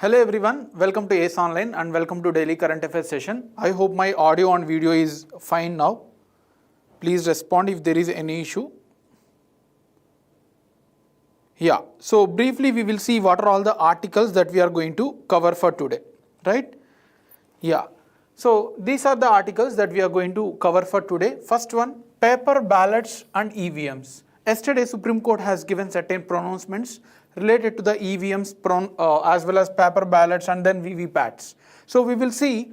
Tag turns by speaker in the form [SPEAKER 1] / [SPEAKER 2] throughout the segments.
[SPEAKER 1] Hello everyone, welcome to ACE Online and welcome to Daily Current Affairs session. I hope my audio and video is fine now. Please respond if there is any issue. Yeah, so briefly we will see what are all the articles that we are going to cover for today, right? Yeah, so these are the articles that we are going to cover for today. First one, paper ballots and EVMs. Yesterday, Supreme Court has given certain pronouncements related to the EVMs as well as paper ballots and then VVPATs. So we will see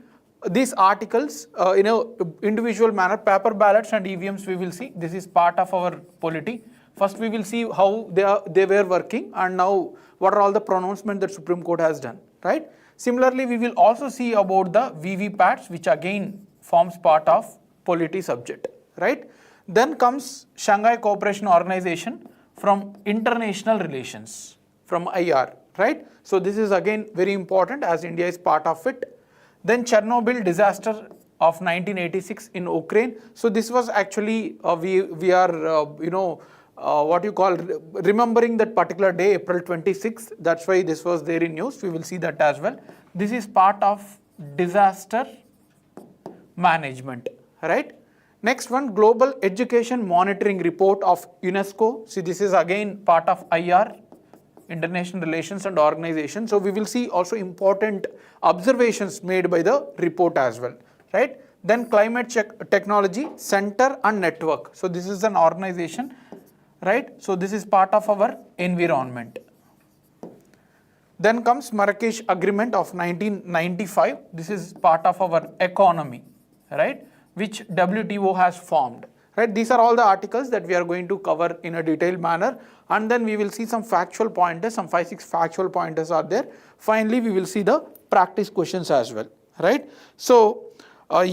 [SPEAKER 1] these articles in a individual manner. Paper ballots and EVMs we will see. This is part of our polity. First we will see how they were working and now what are all the pronouncements that Supreme Court has done, right? Similarly, we will also see about the VVPATs, which again forms part of polity subject, right? Then comes Shanghai Cooperation Organization from International Relations, from IR, right? So this is again very important as India is part of it. Then Chernobyl disaster of 1986 in Ukraine. So this was actually, we are, what you call, remembering that particular day, April 26th. That's why this was there in news. We will see that as well. This is part of disaster management, right? Next one, Global Education Monitoring Report of UNESCO. See, this is again part of IR, International Relations and Organization. So we will see also important observations made by the report as well, right? Then Climate Technology Center and Network. So this is an organization, right? So this is part of our environment. Then comes Marrakesh Agreement of 1995. This is part of our economy, right? Which WTO has formed, right? These are all the articles that we are going to cover in a detailed manner, and then we will see some factual pointers, some 5-6 factual pointers are there. Finally, we will see the practice questions as well, right? So, a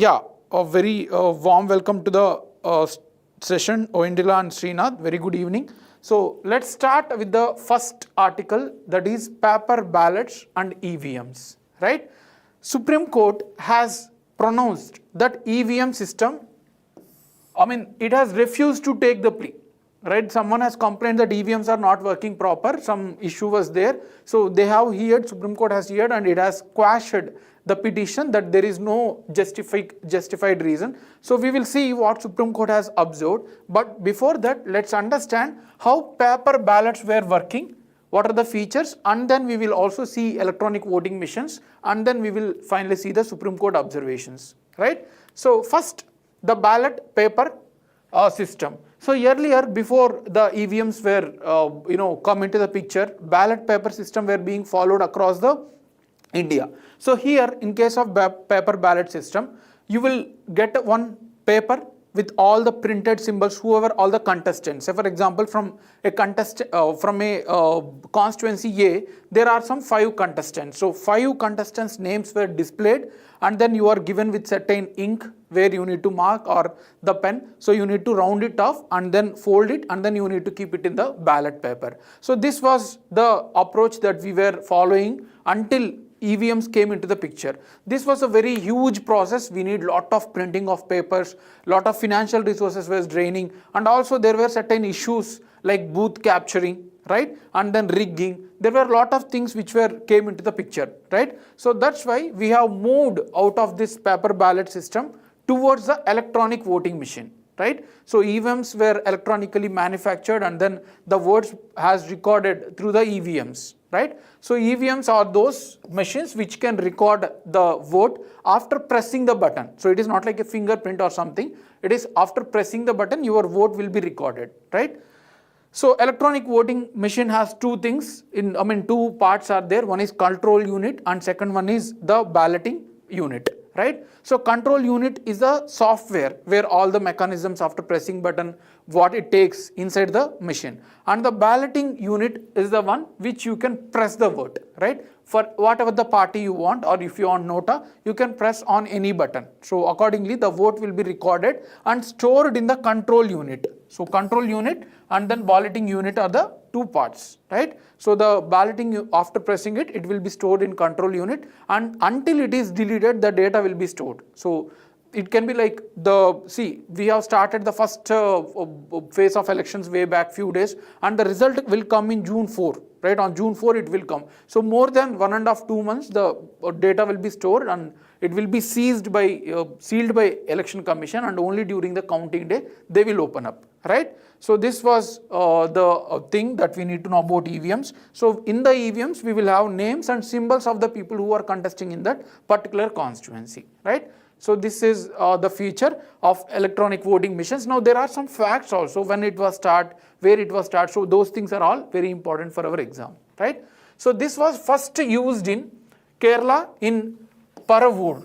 [SPEAKER 1] very warm welcome to the session, Oindila and Srinath. Very good evening. So, let's start with the first article, that is paper ballots and EVMs, right? Supreme Court has pronounced that EVM system, it has refused to take the plea, right? Someone has complained that EVMs are not working proper, some issue was there. So they have heard, Supreme Court has heard and it has quashed the petition that there is no justified reason. So we will see what Supreme Court has observed. But before that, let's understand how paper ballots were working, what are the features, and then we will also see electronic voting machines, and then we will finally see the Supreme Court observations, right? So first, the ballot paper system. So earlier, before the EVMs were, come into the picture, ballot paper system were being followed across the India. So here, in case of paper ballot system, you will get one paper with all the printed symbols, all the contestants. Say for example, from a constituency A, there are some 5 contestants. So 5 contestants' names were displayed, and then you are given with certain ink where you need to mark or the pen. So you need to round it off and then fold it, and then you need to keep it in the ballot paper. So this was the approach that we were following until EVMs came into the picture. This was a very huge process. We need lot of printing of papers, lot of financial resources was draining, and also there were certain issues like booth capturing, right? And then rigging. There were a lot of things which came into the picture, right? So that's why we have moved out of this paper ballot system towards the electronic voting machine, right? So EVMs were electronically manufactured and then the votes has recorded through the EVMs, right? So EVMs are those machines which can record the vote after pressing the button. So it is not like a fingerprint or something. It is after pressing the button, your vote will be recorded, right? So electronic voting machine has 2 things, 2 parts are there. One is control unit and second one is the balloting unit, right? So control unit is the software where all the mechanisms after pressing button, what it takes inside the machine. And the balloting unit is the one which you can press the vote, right? For whatever the party you want, or if you want nota, you can press on any button. So accordingly, the vote will be recorded and stored in the control unit. So control unit and then balloting unit are the 2 parts, right? So the balloting, after pressing it will be stored in control unit, and until it is deleted, the data will be stored. So it can be like we have started the first phase of elections way back few days, and the result will come in June 4, right? On June 4 it will come. So more than 1.5-2 months the data will be stored, and it will be sealed by election commission, and only during the counting day they will open up, right? So this was the thing that we need to know about EVMs. So in the EVMs we will have names and symbols of the people who are contesting in that particular constituency, right? So this is the feature of electronic voting machines. Now there are some facts also, when it was start, where it was start. So those things are all very important for our exam, right? So this was first used in Kerala in Paravur.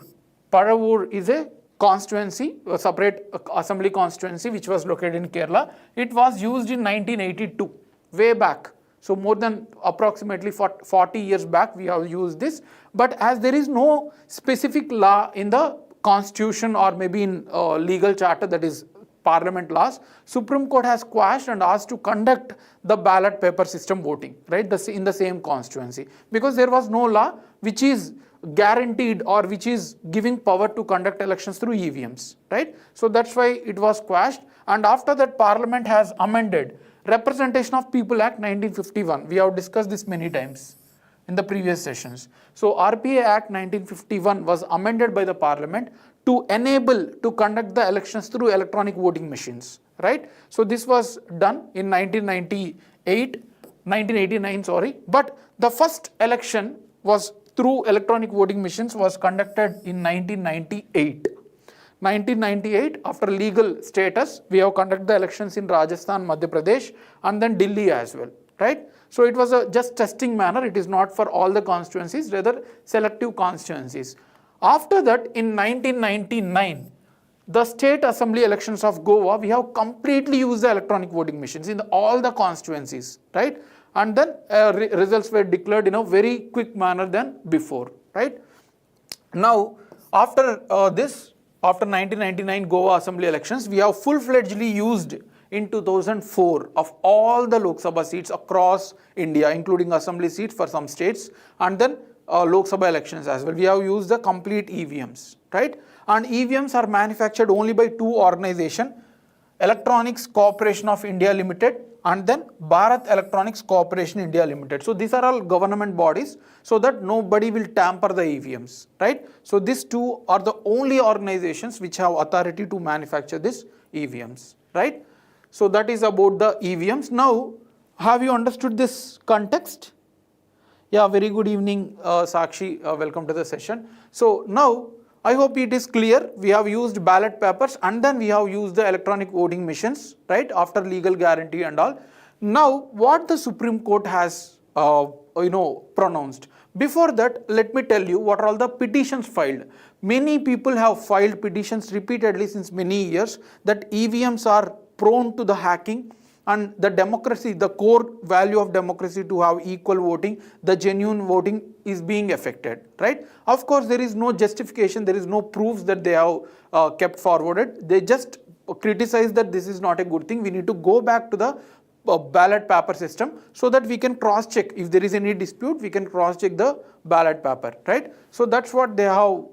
[SPEAKER 1] Paravur is a constituency, a separate assembly constituency which was located in Kerala. It was used in 1982, way back. So more than approximately 40 years back we have used this. But as there is no specific law in the constitution or maybe in legal charter, that is parliament laws, Supreme Court has quashed and asked to conduct the ballot paper system voting, right, in the same constituency, because there was no law which is guaranteed or which is giving power to conduct elections through EVMs, right? So that's why it was quashed, and after that Parliament has amended Representation of People Act 1951. We have discussed this many times in the previous sessions. So RPA Act 1951 was amended by the Parliament to enable to conduct the elections through electronic voting machines, right? So this was done in 1989, but the first election was through electronic voting machines was conducted in 1998. 1998, after legal status, we have conducted the elections in Rajasthan, Madhya Pradesh, and then Delhi as well, right? So it was a just testing manner. It is not for all the constituencies, rather selective constituencies. After that, in 1999, the state assembly elections of Goa, we have completely used the electronic voting machines in all the constituencies, right? And then results were declared in a very quick manner than before, right? Now, after after 1999 Goa assembly elections, we have full-fledgedly used in 2004 of all the Lok Sabha seats across India, including assembly seats for some states, and then Lok Sabha elections as well. We have used the complete EVMs, right? And EVMs are manufactured only by two organizations, Electronics Corporation of India Limited and then Bharat Electronics Corporation India Limited. So these are all government bodies, so that nobody will tamper the EVMs, right? So these two are the only organizations which have authority to manufacture these EVMs, right? So that is about the EVMs. Now, have you understood this context? Yeah, very good evening, Sakshi. Welcome to the session. So now, I hope it is clear. We have used ballot papers and then we have used the electronic voting machines, right, after legal guarantee and all. Now, what the Supreme Court has, pronounced. Before that, let me tell you what are all the petitions filed. Many people have filed petitions repeatedly since many years that EVMs are prone to the hacking, and the democracy, the core value of democracy to have equal voting, the genuine voting is being affected, right? Of course, there is no justification, there is no proofs that they have kept forwarded. They just criticize that this is not a good thing. We need to go back to the ballot paper system so that we can cross check. If there is any dispute, we can cross check the ballot paper, right? So that's what they have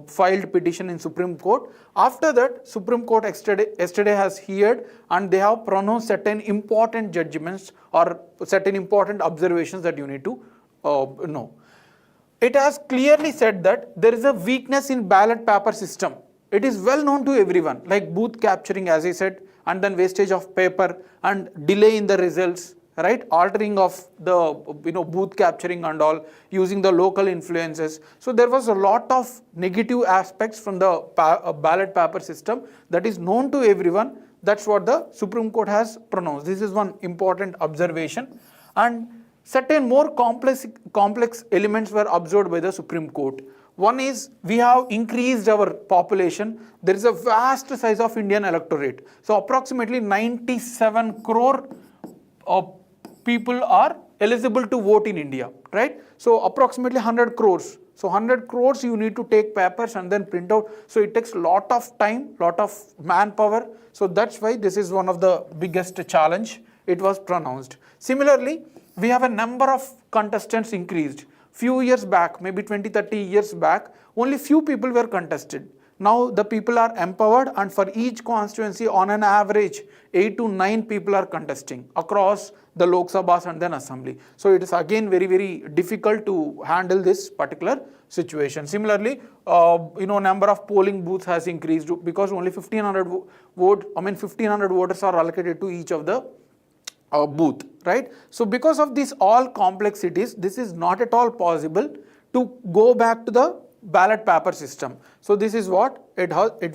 [SPEAKER 1] filed petition in Supreme Court. After that, Supreme Court yesterday has heard and they have pronounced certain important judgments or certain important observations that you need to know. It has clearly said that there is a weakness in ballot paper system. It is well known to everyone, like booth capturing, as I said, and then wastage of paper and delay in the results, right? Altering of the booth capturing and all, using the local influences. So there was a lot of negative aspects from the ballot paper system that is known to everyone. That's what the Supreme Court has pronounced. This is one important observation. And certain more complex elements were observed by the Supreme Court. One is we have increased our population. There is a vast size of Indian electorate. So approximately 97 crore people are eligible to vote in India, right? So approximately 100 crores. So 100 crores you need to take papers and then print out. So it takes lot of time, lot of manpower. So that's why this is one of the biggest challenge. It was pronounced. Similarly, we have a number of contestants increased. Few years back, maybe 20-30 years back, only few people were contested. Now the people are empowered, and for each constituency on an average 8 to 9 people are contesting across the Lok Sabhas and then assembly. So it is again very difficult to handle this particular situation. Similarly, number of polling booths has increased because only 1500 voters are allocated to each of the booth, right? So because of these all complexities, this is not at all possible to go back to the ballot paper system. So this is what it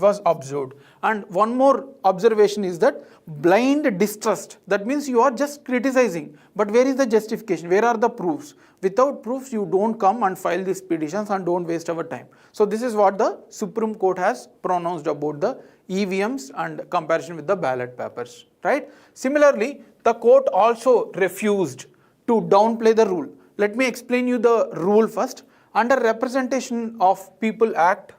[SPEAKER 1] was observed. And one more observation is that blind distrust. That means you are just criticizing, but where is the justification? Where are the proofs? Without proofs, you don't come and file these petitions and don't waste our time. So this is what the Supreme Court has pronounced about the EVMs and comparison with the ballot papers, right? Similarly, the court also refused to downplay the rule. Let me explain you the rule first. Under Representation of People Act,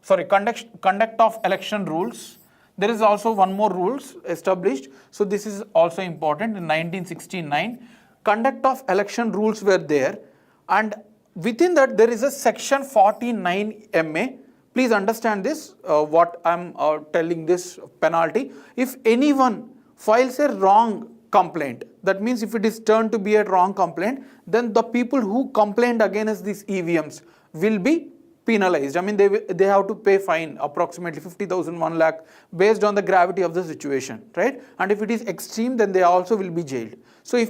[SPEAKER 1] Conduct of Election Rules, there is also one more rules established. So this is also important. In 1969, Conduct of Election Rules were there, and within that there is a section 49 MA. Please understand this, what I'm telling this penalty. If anyone files a wrong complaint, that means if it is turned to be a wrong complaint, then the people who complained against these EVMs will be penalized. I mean, they have to pay fine approximately 50,000, 1 lakh based on the gravity of the situation, right? And if it is extreme, then they also will be jailed. So if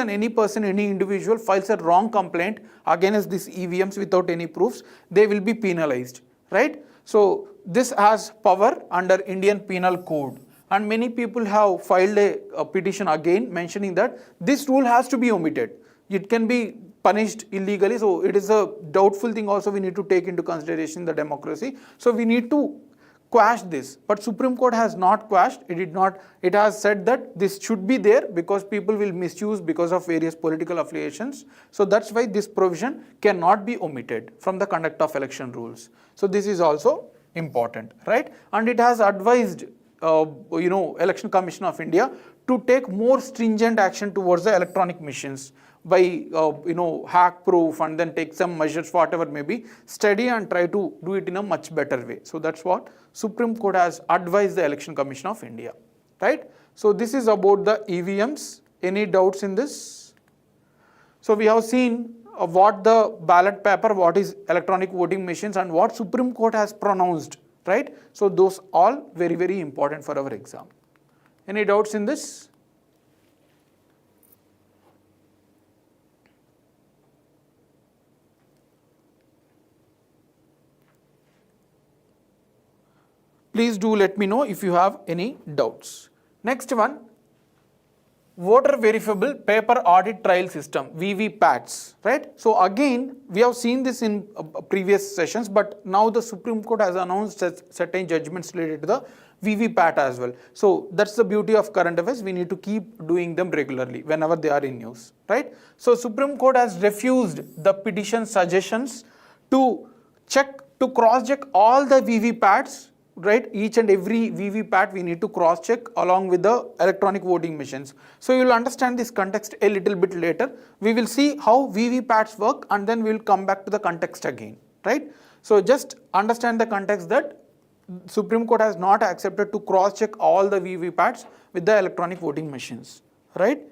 [SPEAKER 1] any individual files a wrong complaint against these EVMs without any proofs, they will be penalized, right? So this has power under Indian Penal Code. And many people have filed a petition again mentioning that this rule has to be omitted. It can be punished illegally, so it is a doubtful thing also we need to take into consideration the democracy. So we need to quash this. But Supreme Court has not quashed, it has said that this should be there because people will misuse because of various political affiliations. So that's why this provision cannot be omitted from the conduct of election rules. So this is also important, right? And it has advised Election Commission of India to take more stringent action towards the electronic machines by hack proof, and then take some measures, whatever may be, study and try to do it in a much better way. So that's what Supreme Court has advised the Election Commission of India, right? So this is about the EVMs. Any doubts in this? So we have seen what the ballot paper, what is electronic voting machines, and what Supreme Court has pronounced, right? So those all very important for our exam. Any doubts in this? Please do let me know if you have any doubts. Next one, voter verifiable paper audit trail system, VVPATs, right? So again, we have seen this in previous sessions, but now the Supreme Court has announced certain judgments related to the VVPAT as well. So that's the beauty of current affairs. We need to keep doing them regularly whenever they are in news, right? So Supreme Court has refused the petition suggestions to cross-check all the VVPATs, right? Each and every VVPAT we need to cross-check along with the electronic voting machines. So you will understand this context a little bit later. We will see how VVPATs work, and then we will come back to the context again, right? So just understand the context that Supreme Court has not accepted to cross-check all the VVPATs with the electronic voting machines, right?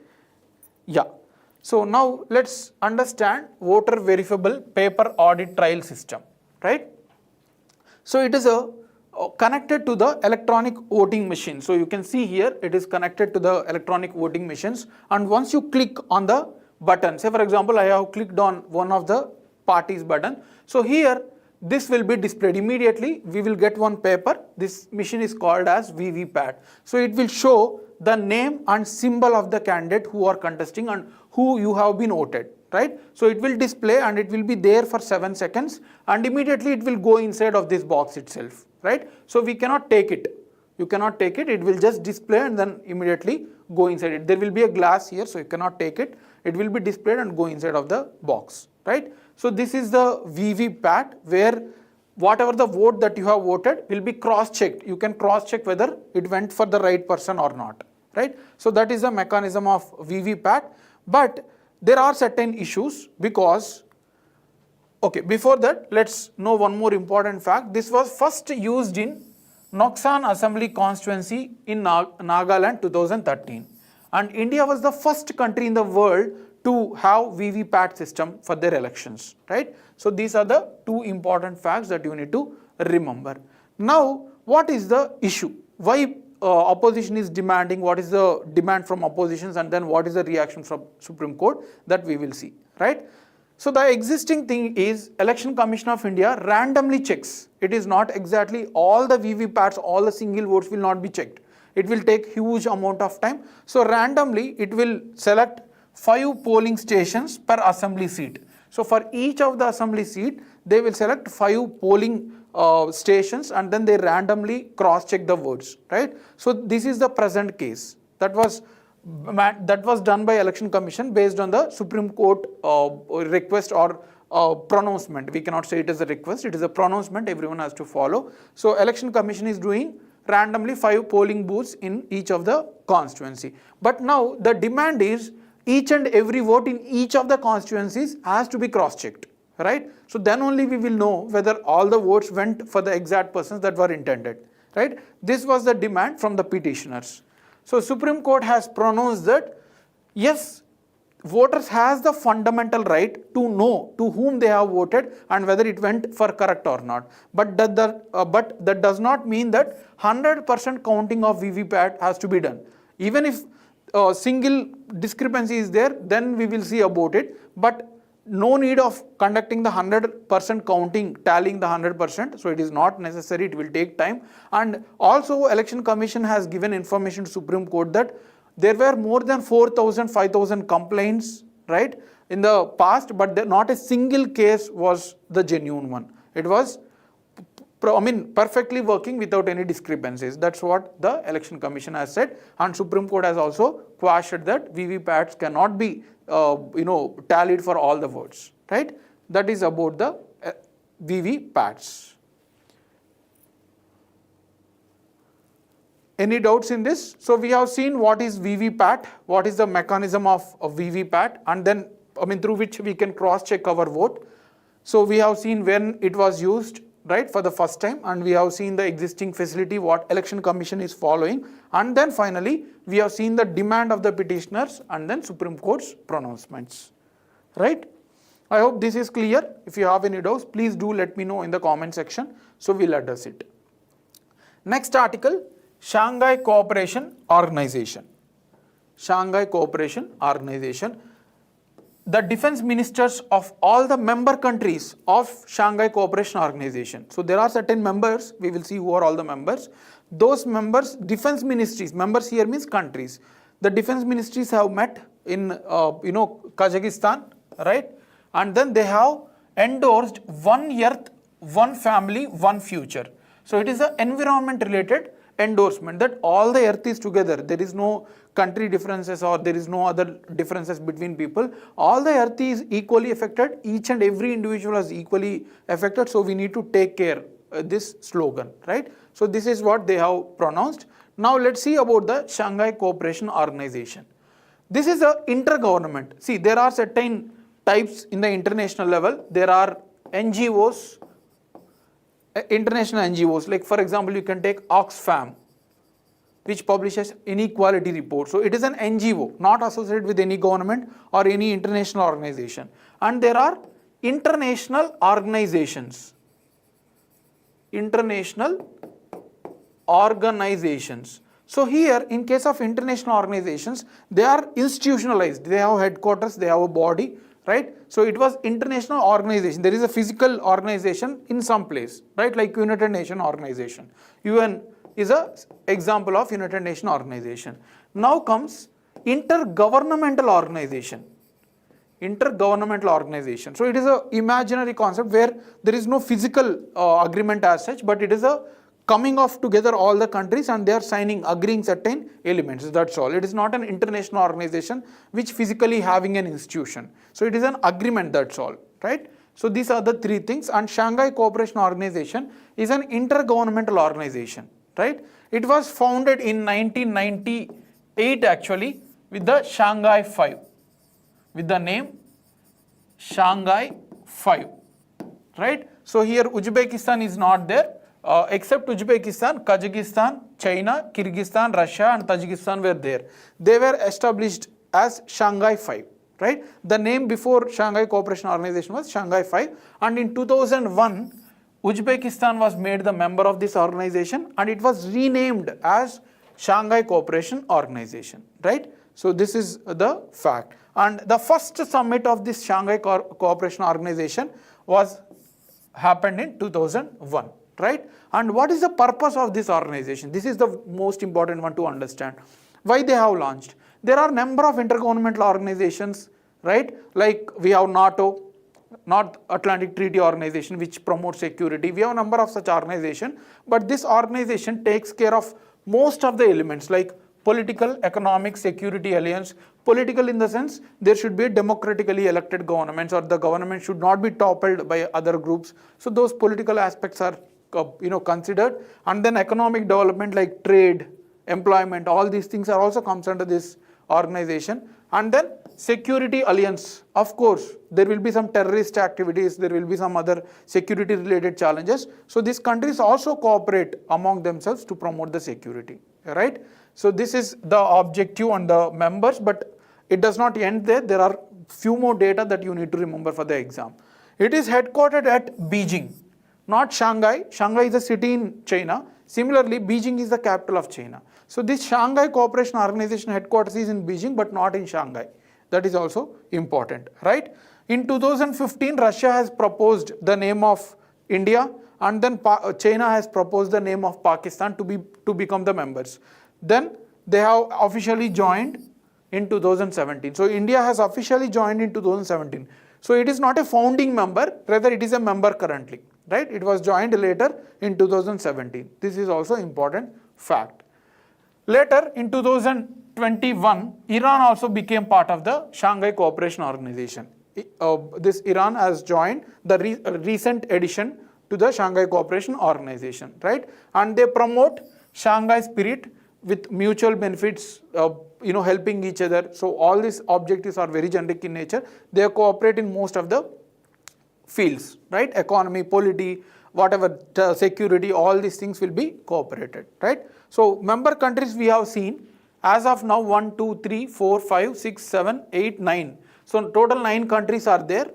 [SPEAKER 1] Yeah. So now let's understand voter verifiable paper audit trail system, right? So it is connected to the electronic voting machine. So you can see here it is connected to the electronic voting machines, and once you click on the button, say for example I have clicked on one of the parties button, so here this will be displayed immediately. We will get one paper. This machine is called as VVPAT. So it will show the name and symbol of the candidate who are contesting and who you have been voted, right? So it will display and it will be there for 7 seconds, and immediately it will go inside of this box itself, right? So we cannot take it. You cannot take it. It will just display and then immediately go inside it. There will be a glass here, so you cannot take it. It will be displayed and go inside of the box, right? So this is the VVPAT, where whatever the vote that you have voted will be cross-checked. You can cross-check whether it went for the right person or not, right? So that is the mechanism of VVPAT. But there are certain issues, because Okay, before that, let's know one more important fact. This was first used in Noksan Assembly constituency in Nagaland 2013. And India was the first country in the world to have VVPAT system for their elections, right? So these are the two important facts that you need to remember. Now, what is the issue? Why opposition is demanding? What is the demand from oppositions, and then what is the reaction from Supreme Court? That we will see, right? So the existing thing is Election Commission of India randomly checks. It is not exactly all the VVPATs, all the single votes will not be checked. It will take huge amount of time. So randomly it will select 5 polling stations per assembly seat. So for each of the assembly seat, they will select 5 polling stations, and then they randomly cross check the votes, right? So this is the present case. That was done by Election Commission based on the Supreme Court request or pronouncement. We cannot say it is a request, it is a pronouncement everyone has to follow. So Election Commission is doing randomly 5 polling booths in each of the constituency. But now the demand is each and every vote in each of the constituencies has to be cross-checked, right? So then only we will know whether all the votes went for the exact persons that were intended, right? This was the demand from the petitioners. So Supreme Court has pronounced that yes, voters has the fundamental right to know to whom they have voted and whether it went for correct or not. But that does not mean that 100% counting of VVPAT has to be done. Even if a single discrepancy is there, then we will see about it. But no need of conducting the 100% counting, tallying the 100%. So it is not necessary, it will take time. And also Election Commission has given information to Supreme Court that there were more than 4,000, 5,000 complaints, right, in the past, but not a single case was the genuine one. It was, perfectly working without any discrepancies. That's what the Election Commission has said, and Supreme Court has also quashed that VVPATs cannot be, tallied for all the votes, right? That is about the VVPATs. Any doubts in this? So we have seen what is VVPAT, what is the mechanism of VVPAT, and then through which we can cross-check our vote. So we have seen when it was used, right, for the first time, and we have seen the existing facility, what Election Commission is following, and then finally we have seen the demand of the petitioners and then Supreme Court's pronouncements, right? I hope this is clear. If you have any doubts, please do let me know in the comment section, so we'll address it. Next article, Shanghai Cooperation Organization. Shanghai Cooperation Organization. The defense ministers of all the member countries of Shanghai Cooperation Organization. So there are certain members, we will see who are all the members. Those members, defense ministries, members here means countries. The defense ministries have met in, Kazakhstan, right? And then they have endorsed one earth, one family, one future. So it is an environment related endorsement that all the earth is together. There is no country differences or there is no other differences between people. All the earth is equally affected. Each and every individual is equally affected. So we need to take care this slogan, right? So this is what they have pronounced. Now let's see about the Shanghai Cooperation Organization. This is a intergovernment. See, there are certain types in the international level. There are NGOs, international NGOs, like for example, you can take Oxfam, which publishes inequality report. So it is an NGO, not associated with any government or any international organization. And there are international organizations. International organizations. So here, in case of international organizations, they are institutionalized. They have headquarters, they have a body, right? So it was international organization. There is a physical organization in some place, right? Like United Nations organization. UN is an example of United Nations organization. Now comes intergovernmental organization. Intergovernmental organization. So it is an imaginary concept where there is no physical agreement as such, but it is a coming of together all the countries and they are signing, agreeing certain elements. That's all. It is not an international organization which physically having an institution. So it is an agreement, that's all, right? So these are the three things, and Shanghai Cooperation Organization is an intergovernmental organization, right? It was founded in 1998 actually with the Shanghai Five, with the name Shanghai Five. right? So here Uzbekistan is not there. Except Uzbekistan, Kazakhstan, China, Kyrgyzstan, Russia and Tajikistan were there. They were established as Shanghai 5, right? The name before Shanghai Cooperation Organization was Shanghai 5, and in 2001, Uzbekistan was made the member of this organization and it was renamed as Shanghai Cooperation Organization, right? So this is the fact. And the first summit of this Shanghai Cooperation Organization was happened in 2001, right? And what is the purpose of this organization? This is the most important one to understand. Why they have launched? There are number of intergovernmental organizations, right? Like we have NATO, North Atlantic Treaty Organization, which promotes security. We have a number of such organizations, but this organization takes care of most of the elements like political, economic, security alliance. Political in the sense there should be democratically elected governments, or the government should not be toppled by other groups. So those political aspects are considered. And then economic development like trade, employment, all these things are also comes under this organization. And then security alliance, of course there will be some terrorist activities, there will be some other security related challenges. So these countries also cooperate among themselves to promote the security, right? So this is the objective and the members, but it does not end there. There are few more data that you need to remember for the exam. It is headquartered at Beijing, not Shanghai. Shanghai is a city in China. Similarly, Beijing is the capital of China. So this Shanghai Cooperation Organization headquarters is in Beijing, but not in Shanghai. That is also important, right? In 2015, Russia has proposed the name of India, and then China has proposed the name of Pakistan to become the members. Then they have officially joined in 2017. So India has officially joined in 2017. So it is not a founding member, rather it is a member currently, right? It was joined later in 2017. This is also important fact. Later in 2021, Iran also became part of the Shanghai Cooperation Organization. This Iran has joined the recent addition to the Shanghai Cooperation Organization, right? And they promote Shanghai spirit with mutual benefits, helping each other. So all these objectives are very generic in nature. They cooperate in most of the fields, right? Economy, polity, whatever, security, all these things will be cooperated, right? So member countries we have seen as of now 1, 2, 3, 4, 5, 6, 7, 8, 9. So total 9 countries are there.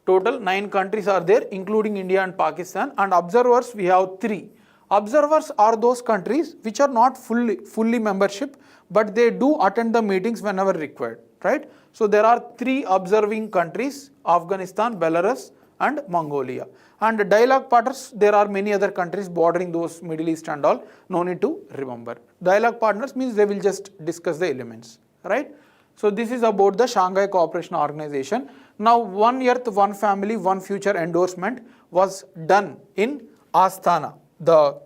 [SPEAKER 1] Total 9 countries are there, including India and Pakistan. And observers we have 3. Observers are those countries which are not fully membership, but they do attend the meetings whenever required, right? So there are 3 observing countries: Afghanistan, Belarus and Mongolia. And dialogue partners, there are many other countries bordering those Middle East and all, no need to remember. Dialogue partners means they will just discuss the elements, right? So this is about the Shanghai Cooperation Organization. Now, One Earth, One Family, One Future endorsement was done in Astana, the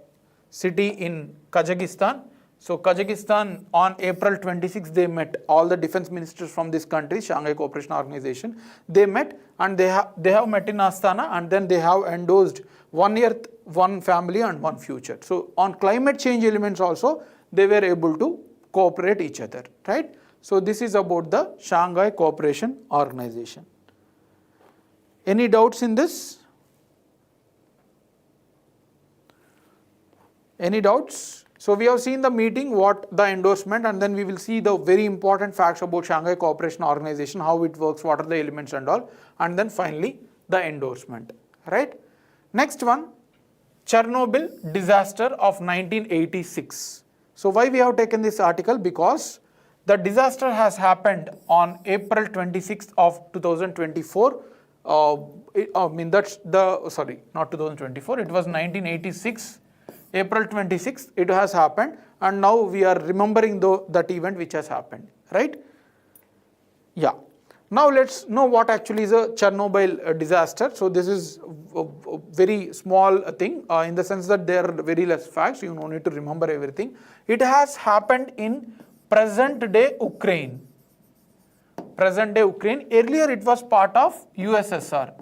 [SPEAKER 1] city in Kazakhstan. So Kazakhstan on April 26, they met all the defense ministers from this country, Shanghai Cooperation Organization. They met and they have met in Astana, and then they have endorsed One Earth, One Family and One Future. So on climate change elements also, they were able to cooperate each other, right? So this is about the Shanghai Cooperation Organization. Any doubts in this? Any doubts? So we have seen the meeting, what the endorsement, and then we will see the very important facts about Shanghai Cooperation Organization, how it works, what are the elements and all, and then finally the endorsement, right? Next one, Chernobyl disaster of 1986. So why we have taken this article? Because the disaster has happened on April 26th of 2024. That's the, sorry, not 2024, it was 1986. April 26th, it has happened, and now we are remembering that event which has happened, right? Yeah. Now let's know what actually is a Chernobyl disaster. So this is a very small thing in the sense that there are very less facts. You don't need to remember everything. It has happened in present day Ukraine. Present day Ukraine. Earlier it was part of USSR,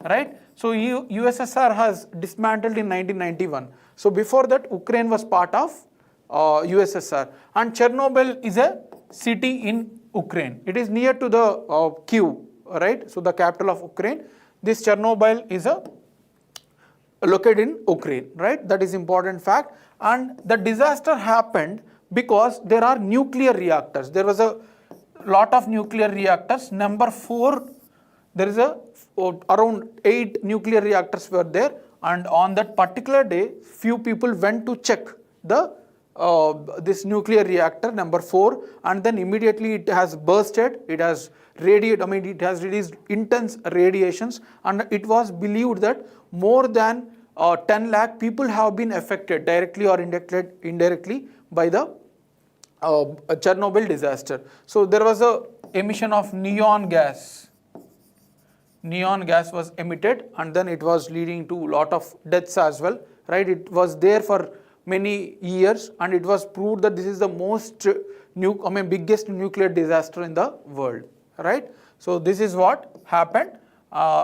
[SPEAKER 1] right? So USSR has dismantled in 1991. So before that, Ukraine was part of USSR, and Chernobyl is a city in Ukraine. It is near to the Kyiv, right? So the capital of Ukraine. This Chernobyl is located in Ukraine, right? That is important fact. And the disaster happened because there are nuclear reactors. There was a lot of nuclear reactors. Number 4, there is around 8 nuclear reactors were there, and on that particular day, few people went to check the this nuclear reactor number 4, and then immediately it has bursted. It has it has released intense radiations, and it was believed that more than 10 lakh people have been affected directly or indirectly by the Chernobyl disaster. So there was a emission of neon gas. Neon gas was emitted, and then it was leading to lot of deaths as well, right? It was there for many years, and it was proved that this is the most biggest nuclear disaster in the world, right? So this is what happened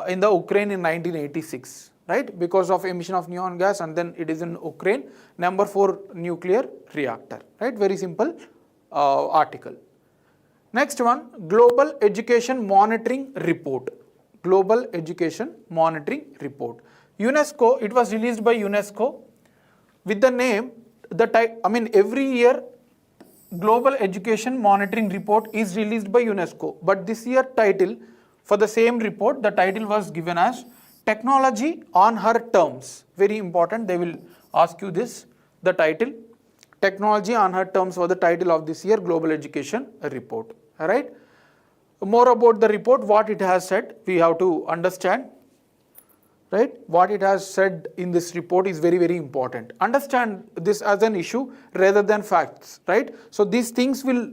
[SPEAKER 1] in the Ukraine in 1986, right? Because of emission of neon gas, and then it is in Ukraine, number 4 nuclear reactor, right? Very simple article. Next one, Global Education Monitoring Report. Global Education Monitoring Report. UNESCO, it was released by UNESCO with the name, every year Global Education Monitoring Report is released by UNESCO, but this year title for the same report, the title was given as Technology on Her Terms. Very important, they will ask you this, the title. Technology on Her Terms was the title of this year Global Education Report. Alright. More about the report, what it has said, we have to understand. Right? What it has said in this report is very, very important. Understand this as an issue rather than facts, right? So these things will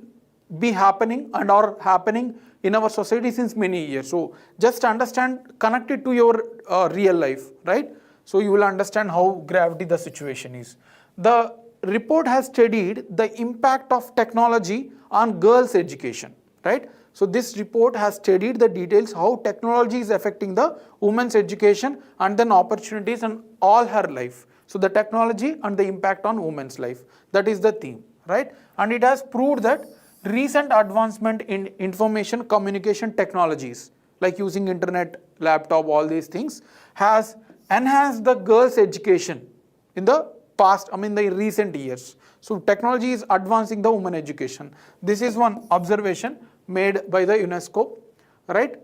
[SPEAKER 1] be happening and are happening in our society since many years. So just understand, connect it to your real life, right? So you will understand how gravity the situation is. The report has studied the impact of technology on girls' education, right? So this report has studied the details how technology is affecting the women's education and then opportunities in all her life. So the technology and the impact on women's life, that is the theme, right? And it has proved that recent advancement in information communication technologies like using internet, laptop, all these things has enhanced the girls' education in the past, the recent years. So technology is advancing the women education. This is one observation made by the UNESCO, right?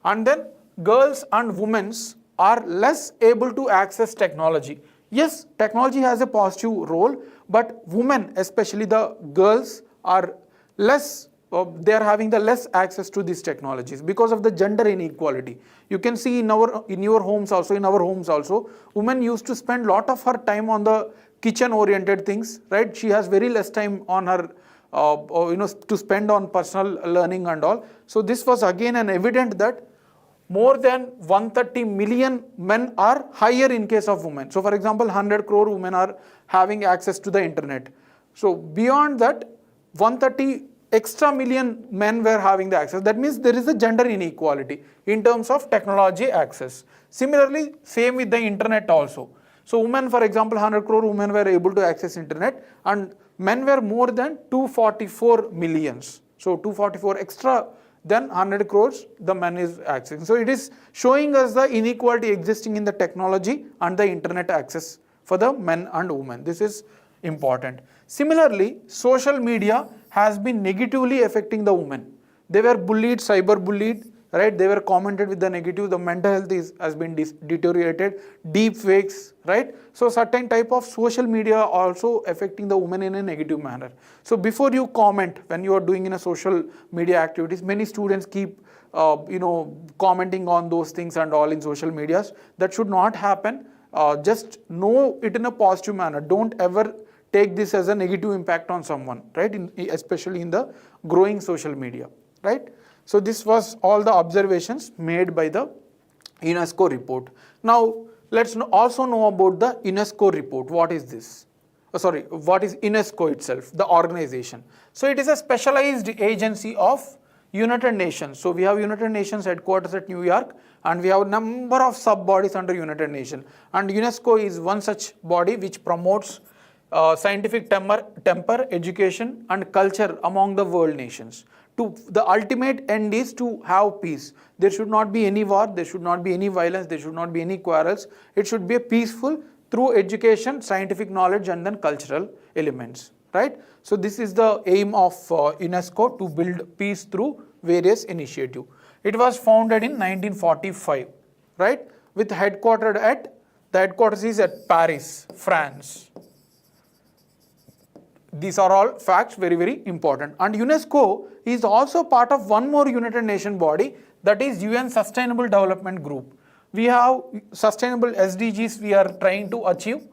[SPEAKER 1] And then girls and women are less able to access technology. Yes, technology has a positive role, but women, especially the girls, are less, they are having the less access to these technologies because of the gender inequality. You can see in your homes also, in our homes also, women used to spend lot of her time on the kitchen oriented things, right? She has very less time on her to spend on personal learning and all. So this was again an evident that more than 130 million men are higher in case of women. So for example, 100 crore women are having access to the internet. So beyond that, 130 extra million men were having the access. That means there is a gender inequality in terms of technology access. Similarly, same with the internet also. So women, for example, 100 crore women were able to access internet, and men were more than 244 millions. So 244 extra than 100 crores the men is accessing. So it is showing us the inequality existing in the technology and the internet access for the men and women. This is important. Similarly, social media has been negatively affecting the women. They were bullied, cyber bullied, right? They were commented with the negative, the mental health has been deteriorated, deep fakes, right? So certain type of social media also affecting the women in a negative manner. So before you comment, when you are doing in a social media activities, many students keep commenting on those things and all in social medias. That should not happen. Just know it in a positive manner. Don't ever take this as a negative impact on someone, right? Especially in the growing social media, right? So this was all the observations made by the UNESCO report. Now let's also know about the UNESCO report. What is this? What is UNESCO itself, the organization? So it is a specialized agency of United Nations. So we have United Nations headquarters at New York, and we have a number of sub-bodies under United Nations. And UNESCO is one such body which promotes scientific temper, education and culture among the world nations. the ultimate end is to have peace. There should not be any war, there should not be any violence, there should not be any quarrels. It should be a peaceful through education, scientific knowledge, and then cultural elements, right? So this is the aim of UNESCO, to build peace through various initiatives. It was founded in 1945, right? With the headquarters is at Paris, France. These are all facts, very, very important. And UNESCO is also part of one more United Nations body, that is UN Sustainable Development Group. We have sustainable SDGs we are trying to achieve.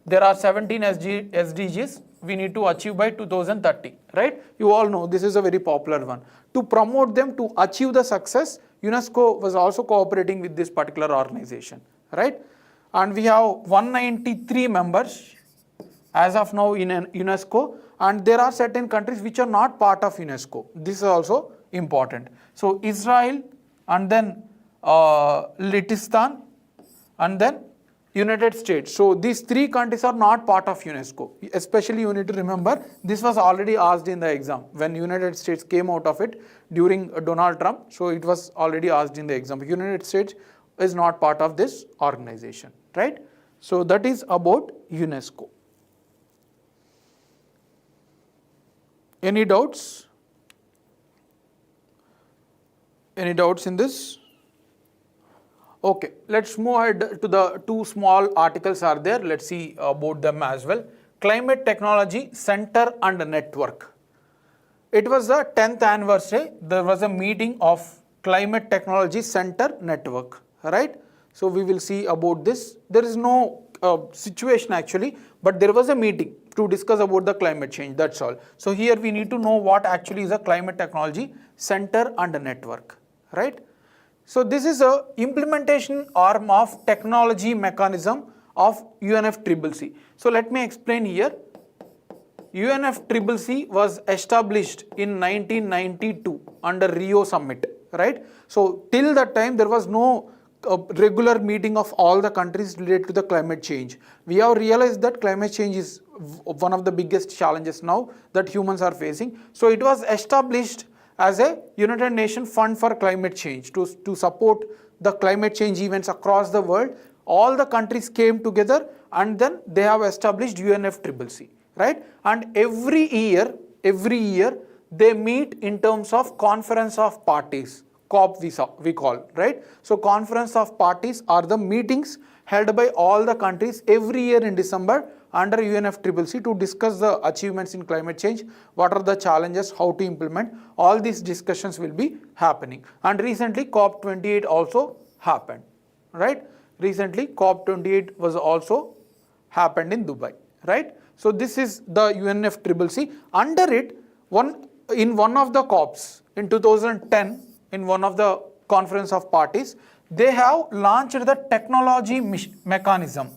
[SPEAKER 1] There are 17 SDGs we need to achieve by 2030, right? You all know this is a very popular one. To promote them, to achieve the success, UNESCO was also cooperating with this particular organization, right? And we have 193 members as of now in UNESCO, and there are certain countries which are not part of UNESCO. This is also important. So Israel, and then Liechtenstein, and then United States. So these three countries are not part of UNESCO. Especially you need to remember, this was already asked in the exam when United States came out of it during Donald Trump. So it was already asked in the exam. United States is not part of this organization, right? So that is about UNESCO. Any doubts? Any doubts in this? Okay, let's move ahead to the two small articles are there. Let's see about them as well. Climate Technology Center and Network. It was the 10th anniversary. There was a meeting of Climate Technology Center Network, right? So we will see about this. There is no situation actually, but there was a meeting to discuss about the climate change, that's all. So here we need to know what actually is a Climate Technology Center and Network, right? So this is a implementation arm of technology mechanism of UNFCCC. So let me explain here. UNFCCC was established in 1992 under Rio Summit, right? So till that time there was no regular meeting of all the countries related to the climate change. We have realized that climate change is one of the biggest challenges now that humans are facing. So it was established as a United Nations Fund for Climate Change to support the climate change events across the world. All the countries came together and then they have established UNFCCC, right? And every year they meet in terms of Conference of Parties, COP we call, right? So Conference of Parties are the meetings held by all the countries every year in December under UNFCCC to discuss the achievements in climate change, what are the challenges, how to implement. All these discussions will be happening. And recently COP28 also happened, right? Recently COP28 was also happened in Dubai, right? So this is the UNFCCC. Under it, in one of the COPs in 2010, in one of the Conference of Parties, they have launched the technology mechanism.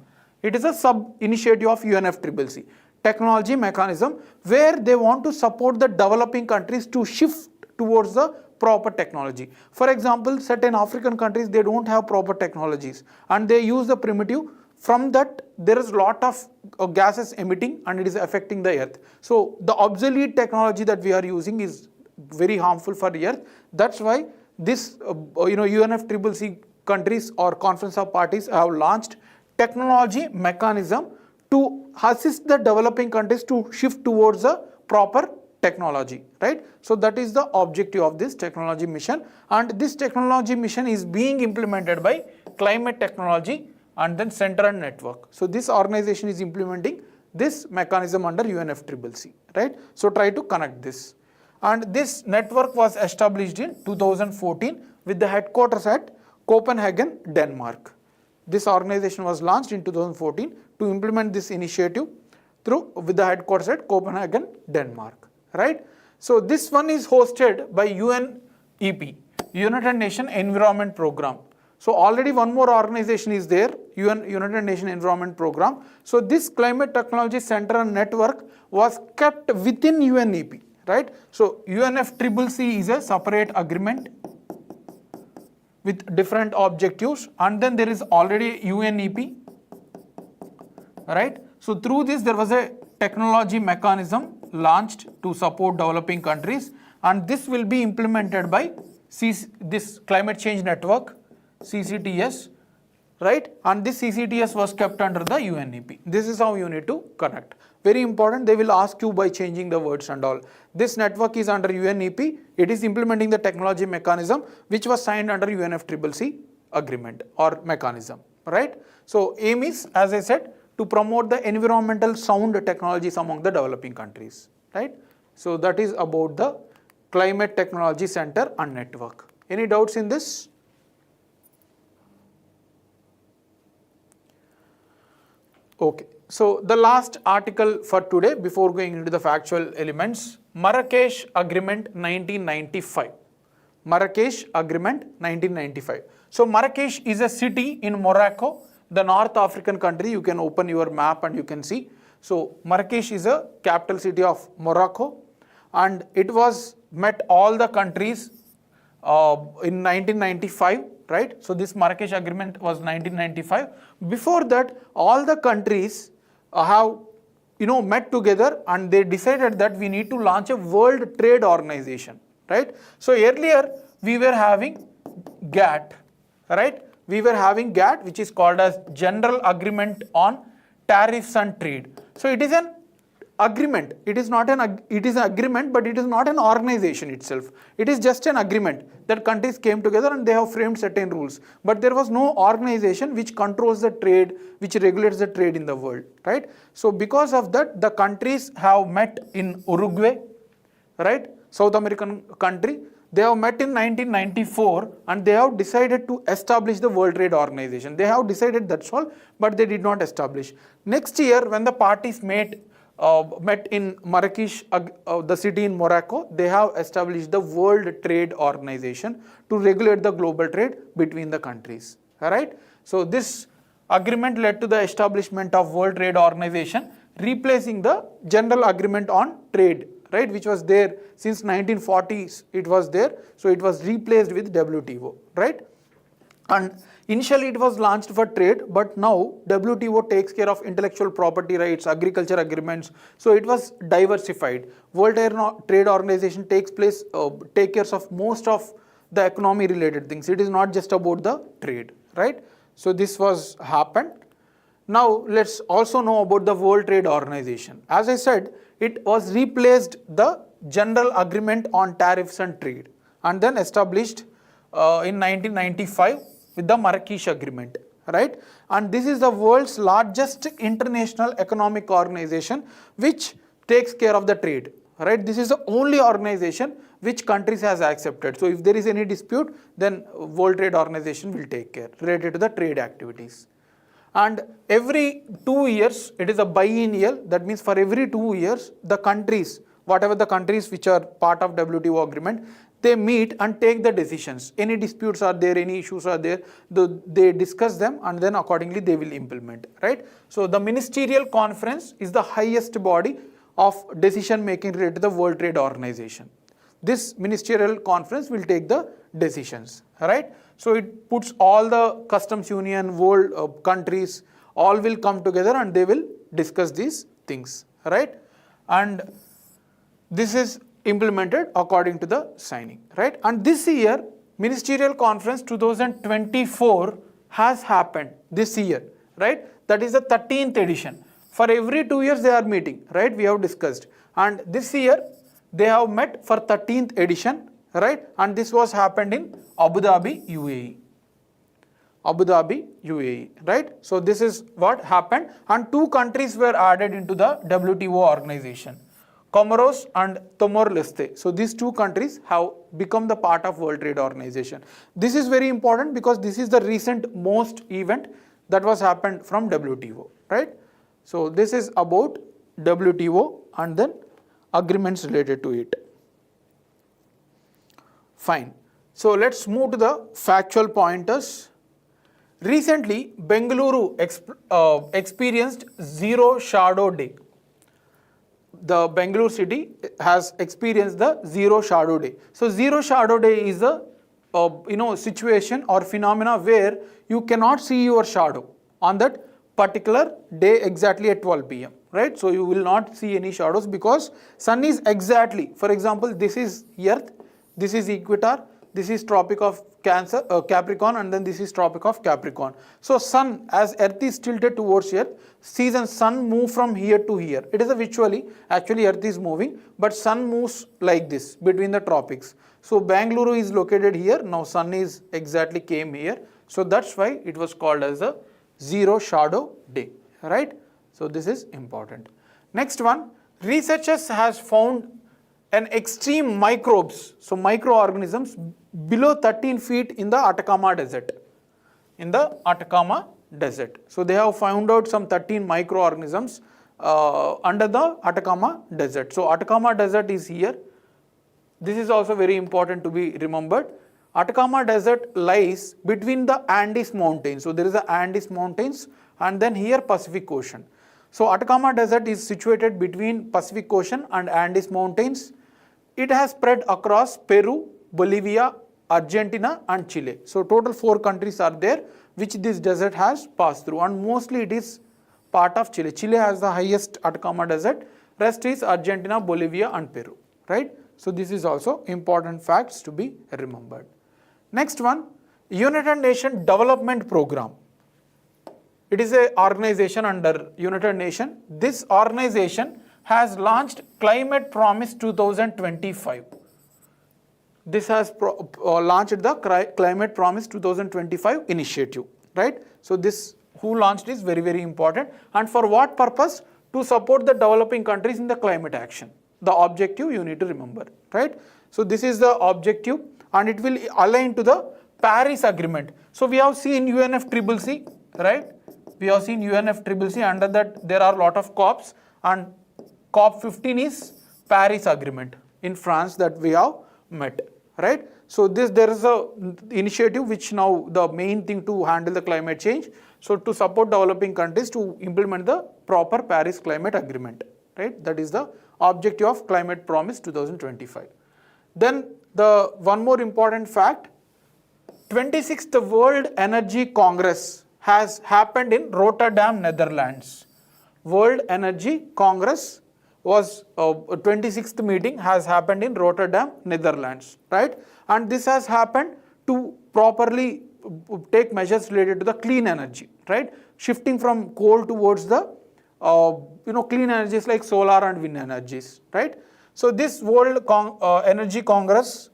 [SPEAKER 1] It is a sub-initiative of UNFCCC, technology mechanism, where they want to support the developing countries to shift towards the proper technology. For example, certain African countries, they don't have proper technologies and they use the primitive. From that, there is a lot of gases emitting and it is affecting the earth. So the obsolete technology that we are using is very harmful for the earth. That's why this UNFCCC countries or Conference of Parties have launched technology mechanism to assist the developing countries to shift towards the proper technology, right? So that is the objective of this technology mission, and this technology mission is being implemented by Climate Technology and then Center and Network. So this organization is implementing this mechanism under UNFCCC, right? So try to connect this. And this network was established in 2014 with the headquarters at Copenhagen, Denmark. This organization was launched in 2014 to implement this initiative with the headquarters at Copenhagen, Denmark, right? So this one is hosted by UNEP, United Nations Environment Program. So already one more organization is there, United Nations Environment Program. So this Climate Technology Center and Network was kept within UNEP, right? So UNFCCC is a separate agreement with different objectives, and then there is already UNEP, right? So through this there was a technology mechanism launched to support developing countries, and this will be implemented by this Climate Change Network, CCTS, right? And this CCTS was kept under the UNEP. This is how you need to connect. Very important, they will ask you by changing the words and all. This network is under UNEP. It is implementing the technology mechanism which was signed under UNFCCC agreement or mechanism, right? So aim is, as I said, to promote the environmental sound technologies among the developing countries, right? So that is about the Climate Technology Center and Network. Any doubts in this? Okay, so the last article for today before going into the factual elements, Marrakesh Agreement 1995. Marrakesh Agreement 1995. So Marrakesh is a city in Morocco, the North African country. You can open your map and you can see. So Marrakesh is a capital city of Morocco, and it was met all the countries in 1995, right? So this Marrakesh Agreement was 1995. Before that, all the countries have met together and they decided that we need to launch a World Trade Organization, right? So earlier we were having GATT, right? We were having GATT, which is called as General Agreement on Tariffs and Trade. So it is an agreement. It is an agreement, but it is not an organization itself. It is just an agreement that countries came together and they have framed certain rules. But there was no organization which controls the trade, which regulates the trade in the world, right? So because of that, the countries have met in Uruguay, right? South American country. They have met in 1994 and they have decided to establish the World Trade Organization. They have decided, that's all, but they did not establish. Next year, when the parties met in Marrakesh, the city in Morocco, they have established the World Trade Organization to regulate the global trade between the countries. Alright? So this agreement led to the establishment of World Trade Organization, replacing the General Agreement on Trade, right, which was there since 1940s. It was there, so it was replaced with WTO, right? And initially it was launched for trade, but now WTO takes care of intellectual property rights, agriculture agreements, so it was diversified. World Trade Organization takes care of most of the economy related things. It is not just about the trade, right? So this was happened. Now let's also know about the World Trade Organization. As I said, it was replaced the General Agreement on Tariffs and Trade and then established in 1995 with the Marrakesh Agreement, right? And this is the world's largest international economic organization which takes care of the trade, right? This is the only organization which countries has accepted. So if there is any dispute, then World Trade Organization will take care related to the trade activities. And every 2 years, it is a biennial. That means for every 2 years, the countries, whatever the countries which are part of WTO agreement, they meet and take the decisions. Any disputes are there, any issues are there, they discuss them and then accordingly they will implement, right? So the ministerial conference is the highest body of decision making related to the World Trade Organization. This ministerial conference will take the decisions, right? So it puts all the customs union, world countries, all will come together and they will discuss these things, right? And this is implemented according to the signing, right? And this year, Ministerial Conference 2024 has happened this year, right? That is the 13th edition. For every 2 years they are meeting, right? We have discussed. And this year, they have met for 13th edition, right? And this was happened in Abu Dhabi, UAE. Abu Dhabi, UAE, right? So this is what happened. And 2 countries were added into the WTO organization, Comoros and Timor-Leste. So these 2 countries have become the part of World Trade Organization. This is very important because this is the recent most event that was happened from WTO, right? So this is about WTO and then agreements related to it. Fine. So let's move to the factual pointers. Recently, Bengaluru experienced Zero Shadow Day. The Bengaluru city has experienced the Zero Shadow Day. So Zero Shadow Day is a situation or phenomena where you cannot see your shadow on that particular day exactly at 12 p.m. right? So you will not see any shadows because sun is exactly, for example, this is earth, this is equator, this is tropic of Capricorn, and then this is tropic of Capricorn. So sun, as earth is tilted towards earth, sees and sun move from here to here. It is a visually, actually earth is moving, but sun moves like this between the tropics. So Bangalore is located here, now sun is exactly came here. So that's why it was called as a zero shadow day, right? So this is important. Next one, researchers has found an extreme microbes, so microorganisms below 13 feet in the Atacama Desert. In the Atacama Desert. So they have found out some 13 microorganisms under the Atacama Desert. So Atacama Desert is here. This is also very important to be remembered. Atacama Desert lies between the Andes Mountains. So there is the Andes Mountains and then here Pacific Ocean. So Atacama Desert is situated between Pacific Ocean and Andes Mountains. It has spread across Peru, Bolivia, Argentina and Chile. So total 4 countries are there which this desert has passed through, and mostly it is part of Chile. Chile has the highest Atacama Desert, rest is Argentina, Bolivia and Peru, right? So this is also important facts to be remembered. Next one, United Nations Development Program. It is an organization under United Nations. This organization has launched Climate Promise 2025. This has launched the Climate Promise 2025 initiative, right? So this who launched is very, very important. And for what purpose? To support the developing countries in the climate action. The objective you need to remember, right? So this is the objective and it will align to the Paris Agreement. So we have seen UNFCCC, right? We have seen UNFCCC, under that there are a lot of COPs, and COP 15 is Paris Agreement in France that we have met, right? So there is a initiative which now the main thing to handle the climate change. So to support developing countries to implement the proper Paris Climate Agreement, right? That is the objective of Climate Promise 2025. Then the one more important fact, 26th World Energy Congress has happened in Rotterdam, Netherlands. World Energy Congress was 26th meeting has happened in Rotterdam, Netherlands, right? And this has happened to properly take measures related to the clean energy, right? Shifting from coal towards the clean energies like solar and wind energies, right? So this World Energy Congress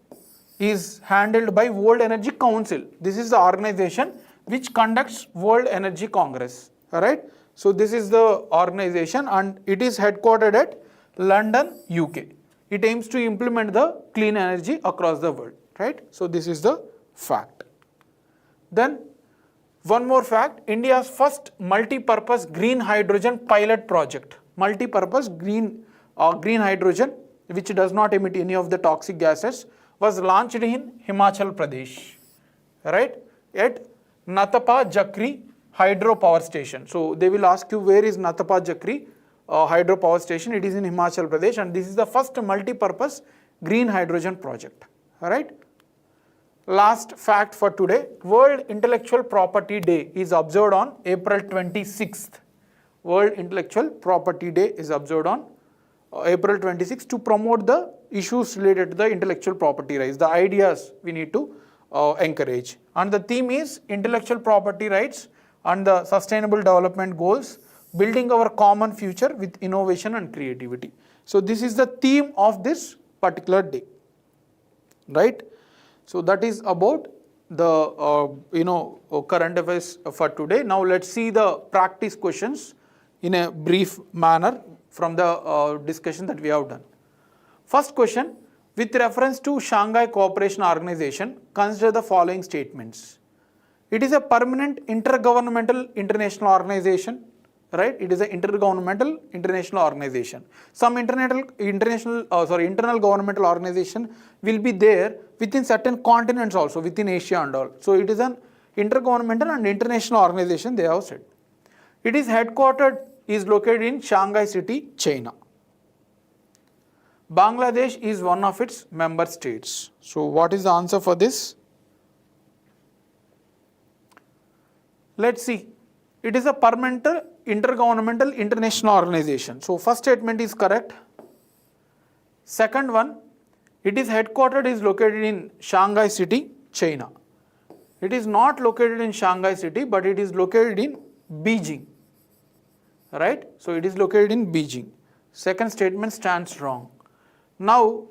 [SPEAKER 1] is handled by World Energy Council. This is the organization which conducts World Energy Congress, all right? So this is the organization and it is headquartered at London, UK. It aims to implement the clean energy across the world, right? So this is the fact. Then one more fact, India's first multi-purpose green hydrogen pilot project. Multi-purpose green hydrogen, which does not emit any of the toxic gases, was launched in Himachal Pradesh, right? At Nathapa Jakri Hydro Power Station. So they will ask you where is Nathapa Jakri Hydro Power Station. It is in Himachal Pradesh and this is the first multi-purpose green hydrogen project, all right? Last fact for today, World Intellectual Property Day is observed on April 26th. World Intellectual Property Day is observed on April 26th to promote the issues related to the intellectual property rights, the ideas we need to encourage. And the theme is intellectual property rights and the sustainable development goals, building our common future with innovation and creativity. So this is the theme of this particular day, right? So that is about the current affairs for today. Now let's see the practice questions in a brief manner from the discussion that we have done. First question, with reference to Shanghai Cooperation Organization, consider the following statements. It is a permanent intergovernmental international organization, right? It is an intergovernmental international organization. Some internal governmental organization will be there within certain continents also, within Asia and all. So it is an intergovernmental and international organization, they have said. It is located in Shanghai City, China. Bangladesh is one of its member states. So what is the answer for this? Let's see. It is a permanent intergovernmental international organization. So first statement is correct. Second one, it is headquartered is located in Shanghai city, China. It is not located in Shanghai city, but it is located in Beijing. Right? So it is located in Beijing. Second statement stands wrong. Now,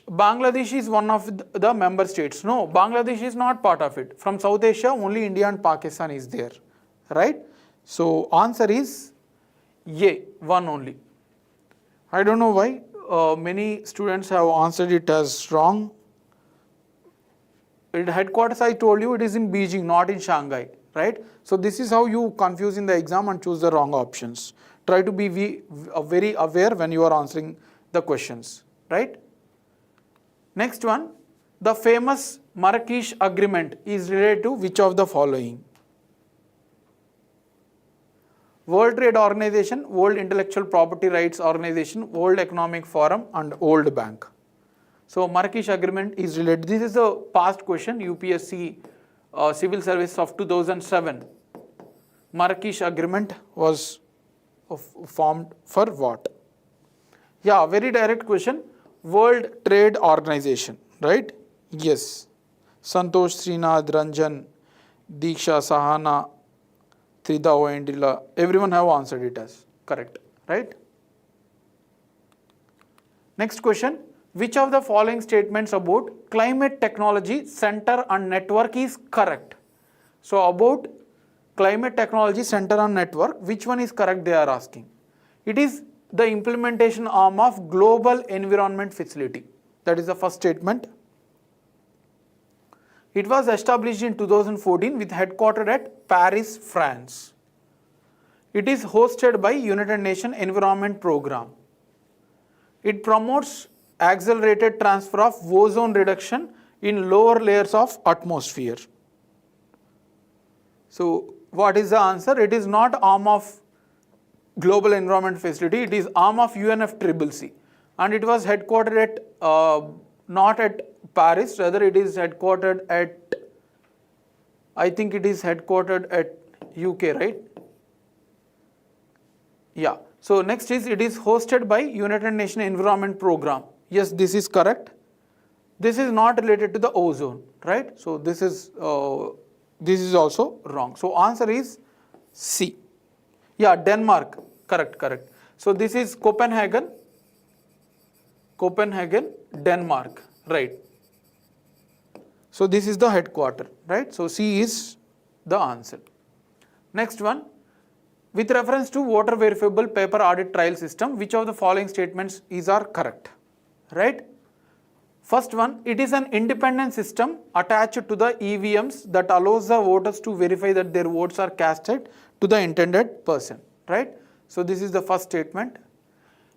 [SPEAKER 1] Bangladesh is one of the member states. No, Bangladesh is not part of it. From South Asia, only India and Pakistan is there. Right? So answer is A, one only. I don't know why many students have answered it as wrong. Headquarters, I told you, it is in Beijing, not in Shanghai. Right? So this is how you confuse in the exam and choose the wrong options. Try to be very aware when you are answering the questions. Right? Next one, the famous Marrakesh Agreement is related to which of the following? World Trade Organization, World Intellectual Property Rights Organization, World Economic Forum and World Bank. So Marrakesh Agreement is related. This is a past question, UPSC Civil Service of 2007. Marrakesh Agreement was formed for what? Yeah, very direct question. World Trade Organization, right? Yes. Santosh, Srinath, Ranjan, Diksha, Sahana, Trida, Oendila, everyone have answered it as correct, right? Next question. Which of the following statements about climate technology center and network is correct? So about climate technology center and network, which one is correct they are asking? It is the implementation arm of Global Environment Facility. That is the first statement. It was established in 2014 with headquartered at Paris, France. It is hosted by United Nations Environment Programme. It promotes accelerated transfer of ozone reduction in lower layers of atmosphere. So what is the answer? It is not arm of Global Environment Facility, it is arm of UNFCCC, and it was headquartered at not at Paris, rather it is headquartered at, I think it is headquartered at UK, right? Yeah. So next is it is hosted by United Nations Environment Programme. Yes, this is correct. This is not related to the ozone, right? So this is also wrong. So answer is C. Yeah, Denmark. Correct. So this is Copenhagen, Denmark, right? So this is the headquarter, right? So C is the answer. Next one, with reference to water verifiable paper audit trial system, which of the following statements are correct, right? First one, it is an independent system attached to the EVMs that allows the voters to verify that their votes are casted to the intended person, right? So this is the first statement.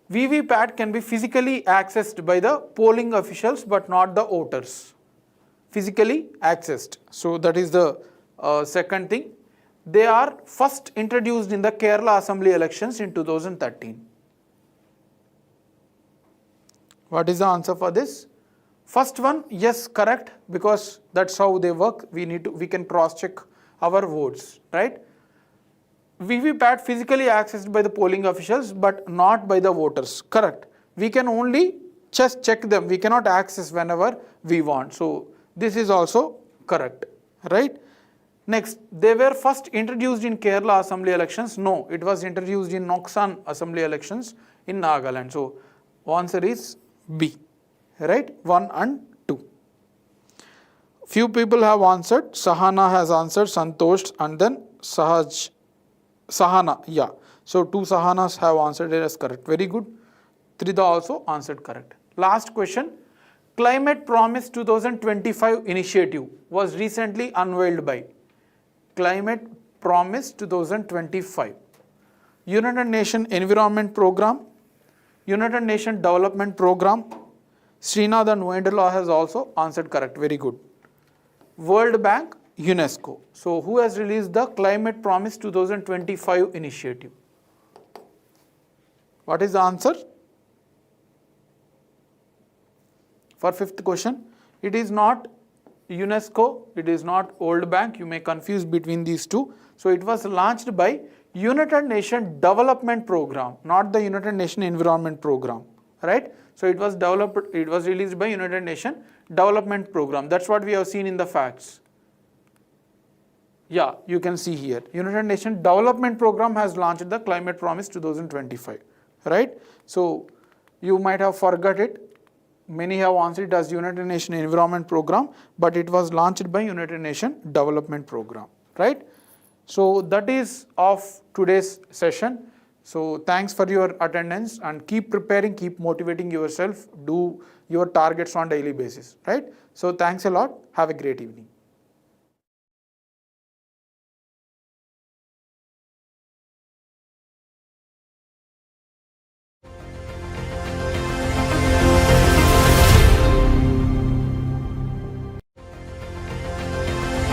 [SPEAKER 1] VVPAT can be physically accessed by the polling officials but not the voters. Physically accessed. So that is the second thing. They are first introduced in the Kerala Assembly elections in 2013. What is the answer for this? First one, yes, correct, because that's how they work. We can cross check our votes, right? VVPAT physically accessed by the polling officials but not by the voters. Correct. We can only just check them. We cannot access whenever we want. So this is also correct, right? Next, they were first introduced in Kerala Assembly elections. No, it was introduced in Noksan Assembly elections in Nagaland. So answer is B, right? 1 and 2. Few people have answered. Sahana has answered, Santosh, and then Sahana, yeah. So 2 Sahanas have answered it as correct. Very good. Trida also answered correct. Last question. Climate Promise 2025 initiative was recently unveiled by Climate Promise 2025. United Nations Environment Programme, United Nations Development Programme. Srinath and Wendela has also answered correct. Very good. World Bank, UNESCO. So who has released the Climate Promise 2025 initiative? What is the answer? For fifth question, it is not UNESCO, it is not World Bank. You may confuse between these two. So it was launched by United Nations Development Program, not the United Nations Environment Program, right? So it was developed, it was released by United Nations Development Program. That's what we have seen in the facts. Yeah, you can see here. United Nations Development Program has launched the Climate Promise 2025, right? So you might have forgot it. Many have answered it as United Nations Environment Program, but it was launched by United Nations Development Program, right? So that is of today's session. So thanks for your attendance, and keep preparing, keep motivating yourself, do your targets on daily basis, right? So thanks a lot. Have a great evening.